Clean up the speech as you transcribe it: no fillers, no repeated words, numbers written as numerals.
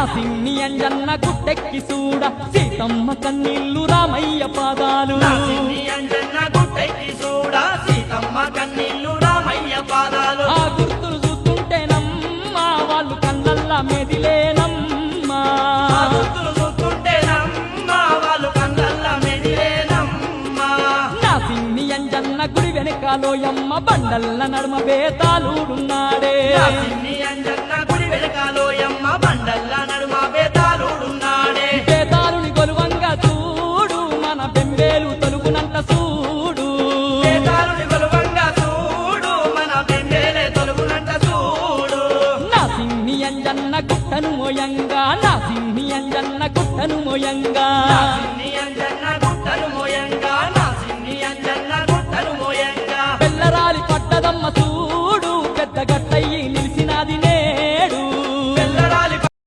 సిన్ని అంజన్న గుట్టెక్కి చూడ సీతమ్మ కన్నీళ్ళు రామయ్య పాదాలు ఆ గుర్తులు చూస్తుంటేనమ్మా వాళ్ళు కళ్ళల్లా మెదిలేనమ్మా నా సిన్ని అంజన్న గుడి వెనకాలోయమ్మ బండల్ల నడుమ బేతాళుడున్నాడే బేతాళుని గొలువంగా చూడు మన బెంబేలు తొలుగునంట చూడు నా సిన్ని అంజన్న గుట్టను మోయంగా నా సిన్ని అంజన్న గుట్టను మోయంగా